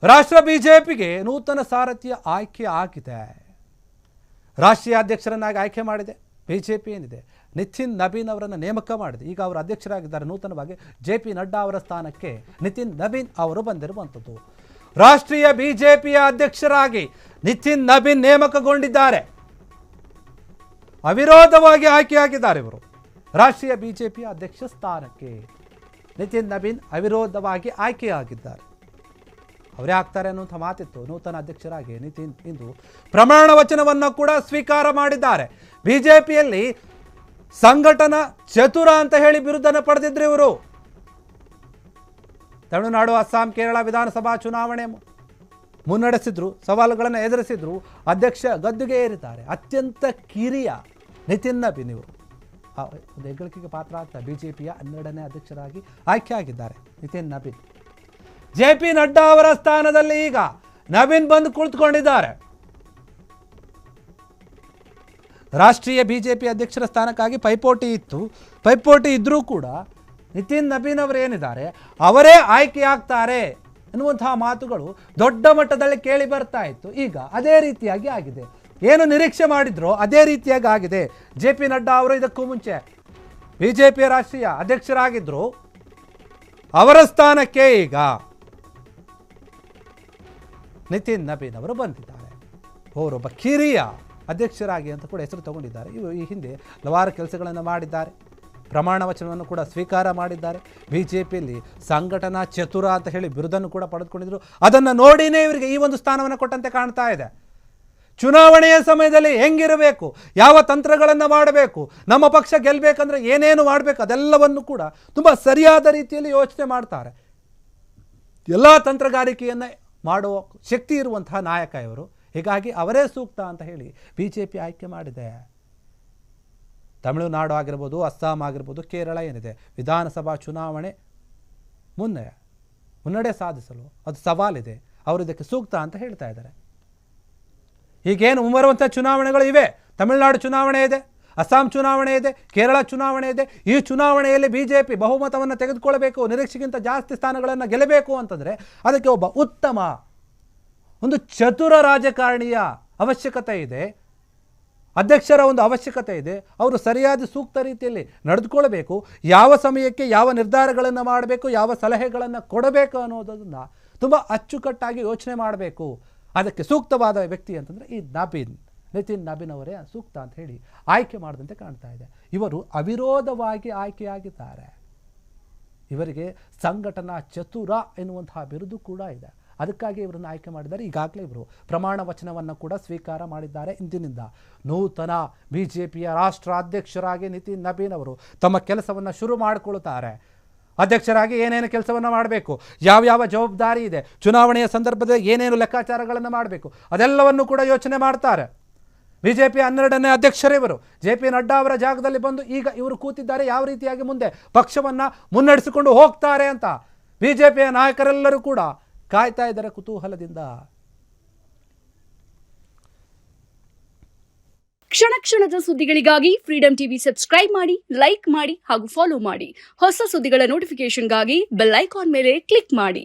ರಾಷ್ಟ್ರ ಬಿಜೆಪಿಗೆ ನೂತನ ಸಾರಥಿಯ ಆಯ್ಕೆ ಆಗಿದೆ. ರಾಷ್ಟ್ರೀಯ ಅಧ್ಯಕ್ಷರನ್ನಾಗಿ ಆಯ್ಕೆ ಮಾಡಿದೆ ಬಿಜೆಪಿ ಏನಿದೆ. ನಿತಿನ್ ನಬೀನ್ ಅವರನ್ನು ನೇಮಕ ಮಾಡಿದೆ. ಈಗ ಅವರು ಅಧ್ಯಕ್ಷರಾಗಿದ್ದಾರೆ. ನೂತನವಾಗಿ JP ನಡ್ಡಾ ಅವರ ಸ್ಥಾನಕ್ಕೆ ನಿತಿನ್ ನಬೀನ್ ಅವರು ಬಂದಿರುವಂಥದ್ದು. ರಾಷ್ಟ್ರೀಯ ಬಿಜೆಪಿಯ ಅಧ್ಯಕ್ಷರಾಗಿ ನಿತಿನ್ ನಬೀನ್ ನೇಮಕಗೊಂಡಿದ್ದಾರೆ. ಅವಿರೋಧವಾಗಿ ಆಯ್ಕೆಯಾಗಿದ್ದಾರೆ. ಇವರು ರಾಷ್ಟ್ರೀಯ ಬಿಜೆಪಿಯ ಅಧ್ಯಕ್ಷ ಸ್ಥಾನಕ್ಕೆ ನಿತಿನ್ ನಬೀನ್ ಅವಿರೋಧವಾಗಿ ಆಯ್ಕೆಯಾಗಿದ್ದಾರೆ. ಅವರೇ ಆಗ್ತಾರೆ ಅನ್ನುವಂಥ ಮಾತಿತ್ತು. ನೂತನ ಅಧ್ಯಕ್ಷರಾಗಿ ನಿತಿನ್ ಇಂದು ಪ್ರಮಾಣ ವಚನವನ್ನು ಕೂಡ ಸ್ವೀಕಾರ ಮಾಡಿದ್ದಾರೆ. ಬಿಜೆಪಿಯಲ್ಲಿ ಸಂಘಟನಾ ಚತುರ ಅಂತ ಹೇಳಿ ಬಿರುದನ್ನು ಪಡೆದಿದ್ರು ಇವರು. ತಮಿಳುನಾಡು, ಅಸ್ಸಾಂ, ಕೇರಳ ವಿಧಾನಸಭಾ ಚುನಾವಣೆ ಮುನ್ನಡೆಸಿದ್ರು, ಸವಾಲುಗಳನ್ನು ಎದುರಿಸಿದ್ರು, ಅಧ್ಯಕ್ಷ ಗದ್ದುಗೆ ಏರಿದ್ದಾರೆ. ಅತ್ಯಂತ ಕಿರಿಯ ನಿತಿನ್ ನಬೀನ್ ಇವರು ಒಂದು ಹೆಗ್ಗಳಿಕೆಗೆ ಪಾತ್ರ ಆಗ್ತಾರೆ. ಬಿಜೆಪಿಯ 12ನೇ ಅಧ್ಯಕ್ಷರಾಗಿ ಆಯ್ಕೆಯಾಗಿದ್ದಾರೆ ನಿತಿನ್ ನಬೀನ್. JP ನಡ್ಡಾ ಅವರ ಸ್ಥಾನದಲ್ಲಿ ಈಗ ನವೀನ್ ಬಂದು ಕುಳಿತುಕೊಂಡಿದ್ದಾರೆ. ರಾಷ್ಟ್ರೀಯ ಬಿಜೆಪಿ ಅಧ್ಯಕ್ಷರ ಸ್ಥಾನಕ್ಕಾಗಿ ಪೈಪೋಟಿ ಇತ್ತು. ಪೈಪೋಟಿ ಇದ್ರೂ ಕೂಡ ನಿತಿನ್ ನಬೀನ್ ಅವರು ಏನಿದ್ದಾರೆ ಅವರೇ ಆಯ್ಕೆಯಾಗ್ತಾರೆ ಎನ್ನುವಂತಹ ಮಾತುಗಳು ದೊಡ್ಡ ಮಟ್ಟದಲ್ಲಿ ಕೇಳಿ ಬರ್ತಾ ಇತ್ತು. ಈಗ ಅದೇ ರೀತಿಯಾಗಿ ಆಗಿದೆ. ಏನು ನಿರೀಕ್ಷೆ ಮಾಡಿದ್ರೋ ಅದೇ ರೀತಿಯಾಗಿ ಆಗಿದೆ. JP ನಡ್ಡಾ ಅವರು ಇದಕ್ಕೂ ಮುಂಚೆ ಬಿಜೆಪಿಯ ರಾಷ್ಟ್ರೀಯ ಅಧ್ಯಕ್ಷರಾಗಿದ್ದರು. ಅವರ ಸ್ಥಾನಕ್ಕೆ ಈಗ ನಿತಿನ್ ನಬೀನ್ ಅವರು ಬಂದಿದ್ದಾರೆ. ಅವರೊಬ್ಬ ಕಿರಿಯ ಅಧ್ಯಕ್ಷರಾಗಿ ಅಂತ ಕೂಡ ಹೆಸರು ತಗೊಂಡಿದ್ದಾರೆ. ಇವರು ಈ ಹಿಂದೆ ಹಲವಾರು ಕೆಲಸಗಳನ್ನು ಮಾಡಿದ್ದಾರೆ. ಪ್ರಮಾಣ ವಚನವನ್ನು ಕೂಡ ಸ್ವೀಕಾರ ಮಾಡಿದ್ದಾರೆ. ಬಿಜೆಪಿಯಲ್ಲಿ ಸಂಘಟನಾ ಚತುರ ಅಂತ ಹೇಳಿ ಬಿರುದನ್ನು ಕೂಡ ಪಡೆದುಕೊಂಡಿದ್ರು. ಅದನ್ನು ನೋಡಿನೇ ಇವರಿಗೆ ಈ ಒಂದು ಸ್ಥಾನವನ್ನು ಕೊಟ್ಟಂತೆ ಕಾಣ್ತಾ ಇದೆ. ಚುನಾವಣೆಯ ಸಮಯದಲ್ಲಿ ಹೆಂಗಿರಬೇಕು, ಯಾವ ತಂತ್ರಗಳನ್ನು ಮಾಡಬೇಕು, ನಮ್ಮ ಪಕ್ಷ ಗೆಲ್ಲಬೇಕಂದ್ರೆ ಏನೇನು ಮಾಡಬೇಕು, ಅದೆಲ್ಲವನ್ನು ಕೂಡ ತುಂಬ ಸರಿಯಾದ ರೀತಿಯಲ್ಲಿ ಯೋಚನೆ ಮಾಡ್ತಾರೆ. ಎಲ್ಲ ತಂತ್ರಗಾರಿಕೆಯನ್ನು ಮಾಡುವ ಶಕ್ತಿ ಇರುವಂತಹ ನಾಯಕ ಇವರು. ಹೀಗಾಗಿ ಅವರೇ ಸೂಕ್ತ ಅಂತ ಹೇಳಿ ಬಿಜೆಪಿ ಆಯ್ಕೆ ಮಾಡಿದೆ. ತಮಿಳುನಾಡು ಆಗಿರ್ಬೋದು, ಅಸ್ಸಾಂ ಆಗಿರ್ಬೋದು, ಕೇರಳ ಏನಿದೆ ವಿಧಾನಸಭಾ ಚುನಾವಣೆ ಮುನ್ನಡೆ ಸಾಧಿಸಲು ಅದು ಸವಾಲಿದೆ. ಅವರು ಇದಕ್ಕೆ ಸೂಕ್ತ ಅಂತ ಹೇಳ್ತಾ ಇದ್ದಾರೆ. ಹೀಗೇನು ಮುಂಬರುವಂಥ ಚುನಾವಣೆಗಳು ಇವೆ. ತಮಿಳುನಾಡು ಚುನಾವಣೆ ಇದೆ, ಅಸ್ಸಾಂ ಚುನಾವಣೆ ಇದೆ, ಕೇರಳ ಚುನಾವಣೆ ಇದೆ. ಈ ಚುನಾವಣೆಯಲ್ಲಿ ಬಿಜೆಪಿ ಬಹುಮತವನ್ನು ತೆಗೆದುಕೊಳ್ಳಬೇಕು, ನಿರೀಕ್ಷೆಗಿಂತ ಜಾಸ್ತಿ ಸ್ಥಾನಗಳನ್ನು ಗೆಲ್ಲಬೇಕು ಅಂತಂದರೆ ಅದಕ್ಕೆ ಒಬ್ಬ ಉತ್ತಮ ಒಂದು ಚತುರ ರಾಜಕಾರಣಿಯ ಅವಶ್ಯಕತೆ ಇದೆ. ಅಧ್ಯಕ್ಷರ ಒಂದು ಅವಶ್ಯಕತೆ ಇದೆ. ಅವರು ಸರಿಯಾದ ಸೂಕ್ತ ರೀತಿಯಲ್ಲಿ ನಡೆದುಕೊಳ್ಳಬೇಕು. ಯಾವ ಸಮಯಕ್ಕೆ ಯಾವ ನಿರ್ಧಾರಗಳನ್ನು ಮಾಡಬೇಕು, ಯಾವ ಸಲಹೆಗಳನ್ನು ಕೊಡಬೇಕು ಅನ್ನೋದನ್ನು ತುಂಬ ಅಚ್ಚುಕಟ್ಟಾಗಿ ಯೋಚನೆ ಮಾಡಬೇಕು. ಅದಕ್ಕೆ ಸೂಕ್ತವಾದ ವ್ಯಕ್ತಿ ಅಂತಂದರೆ ಈ ನಿತಿನ್ ನಬೀನ್ ಅವರೇ ಸೂಕ್ತ ಅಂತ ಹೇಳಿ ಆಯ್ಕೆ ಮಾಡಿದಂತೆ ಕಾಣ್ತಾ ಇದೆ. ಇವರು ಅವಿರೋಧವಾಗಿ ಆಯ್ಕೆಯಾಗಿದ್ದಾರೆ. ಇವರಿಗೆ ಸಂಘಟನಾ ಚತುರ ಎನ್ನುವಂತಹ ಬಿರುದು ಕೂಡ ಇದೆ. ಅದಕ್ಕಾಗಿ ಇವರನ್ನು ಆಯ್ಕೆ ಮಾಡಿದ್ದಾರೆ. ಈಗಾಗಲೇ ಇವರು ಪ್ರಮಾಣ ವಚನವನ್ನು ಕೂಡ ಸ್ವೀಕಾರ ಮಾಡಿದ್ದಾರೆ. ಇಂದಿನಿಂದ ನೂತನ ಬಿಜೆಪಿಯ ರಾಷ್ಟ್ರಾಧ್ಯಕ್ಷರಾಗಿ ನಿತಿನ್ ನಬೀನ್ ಅವರು ತಮ್ಮ ಕೆಲಸವನ್ನು ಶುರು ಮಾಡಿಕೊಳ್ಳುತ್ತಾರೆ. ಅಧ್ಯಕ್ಷರಾಗಿ ಏನೇನು ಕೆಲಸವನ್ನು ಮಾಡಬೇಕು, ಯಾವ್ಯಾವ ಜವಾಬ್ದಾರಿ ಇದೆ, ಚುನಾವಣೆಯ ಸಂದರ್ಭದಲ್ಲಿ ಏನೇನು ಲೆಕ್ಕಾಚಾರಗಳನ್ನು ಮಾಡಬೇಕು, ಅದೆಲ್ಲವನ್ನು ಕೂಡ ಯೋಚನೆ ಮಾಡ್ತಾರೆ. ಬಿಜೆಪಿಯ 12ನೇ ಅಧ್ಯಕ್ಷರಿವರು JP ನಡ್ಡಾ ಅವರ ಜಾಗದಲ್ಲಿ ಬಂದು ಈಗ ಇವರು ಕೂತಿದ್ದಾರೆ. ಯಾವ ರೀತಿಯಾಗಿ ಮುಂದೆ ಪಕ್ಷವನ್ನು ಮುನ್ನಡೆಸಿಕೊಂಡು ಹೋಗ್ತಾರೆ ಅಂತ ಬಿಜೆಪಿಯ ನಾಯಕರೆಲ್ಲರೂ ಕೂಡ ಕಾಯ್ತಾ ಇದ್ದಾರೆ ಕುತೂಹಲದಿಂದ. ಕ್ಷಣ ಕ್ಷಣದ ಸುದ್ದಿಗಳಿಗಾಗಿ ಫ್ರೀಡಂ ಟಿವಿ ಸಬ್ಸ್ಕ್ರೈಬ್ ಮಾಡಿ, ಲೈಕ್ ಮಾಡಿ ಹಾಗೂ ಫಾಲೋ ಮಾಡಿ. ಹೊಸ ಸುದ್ದಿಗಳ ನೋಟಿಫಿಕೇಶನ್ಗಾಗಿ ಬೆಲ್ ಐಕಾನ್ ಮೇಲೆ ಕ್ಲಿಕ್ ಮಾಡಿ.